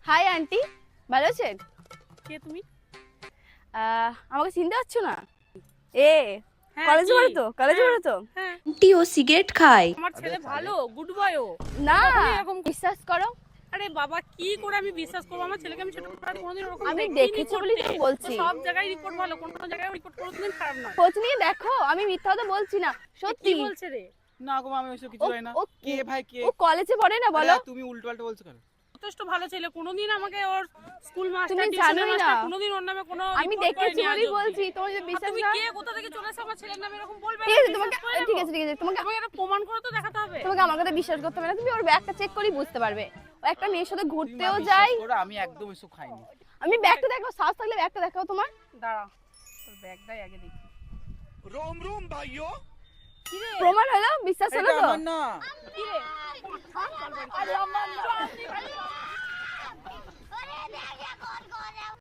Hi aunty, ভালো আছেন? কে তুমি? আমাকে চিনতে পারছো না? এ হ্যাঁ, কলেজে কি? পড়ো তো? কলেজে হ্যাঁ, পড়ো তো? হ্যাঁ। আন্টি ও সিগারেট খায়। আমার ছেলে ভালো, গুড বয় ও। না, কখনোই এরকম বিশ্বাস করো, আরে বাবা কি করে আমি বিশ্বাস করবো? আমার ছেলেকে আমি ছোটবেলায় কোনোদিন ওরকম আমি দেখিনি দেখেছি বলেই করতে। তো বলছি। তো সব জায়গায় রিপোর্ট ভালো, কোনো জায়গায় রিপোর্ট কোনোদিন খারাপ নয়। খোঁজ নিয়ে দেখো, আমি মিথ্যা কথা বলছি না, এ সত্যি। কি বলছে রে? না গো আমি ওইসব কিছু ও জানি না। ও কে ভাই কে? ও কলেজে পড়ে না, বলো। আরে তুমি উল্টোপাল্টা বলছো কেন? যথেষ্ট ভালো ছেলে, কোনোদিন আমাকে ওর স্কুল মাস্টার তুমি টিউশনের জানোই মাস্টার না। কোনোদিন ওর নামে কোনো আমি রিপোর্ট দেখেছি করেনি আজ বলেই অবধি। বলছি, তোমার যদি আর বিশ্বাস তুমি না। কে কোথা থেকে চলে এসে আমার ছেলের নামে এরকম বলবে? ঠিক আছে, আমি তোমাকে বিশ্বাস করে ঠিক নেবো? আছে, ঠিক আছে, তোমাকে তোমাকে এটা প্রমাণ করে তো দেখাতে হবে। তোমাকে আমার কথা বিশ্বাস করতে হবে না, তুমি ওর ব্যাগটা চেক করেই বুঝতে পারবে। ও একটা মেয়ের সাথে তুমি ঘুরতেও বিশ্বাস যায়। করো, আমি একদম এসব খাইনি। আমি ব্যাগটা দেখাও, সাহস থাকলে ব্যাগটা দেখাও তোমার। দাঁড়া, তোর ব্যাগটাই আগে দেখি। रोम रोम भाइयों কি রে? প্রমাণ হলো, বিশ্বাস হলো এটা তো? আমার না। কি রে? আরে আমার না।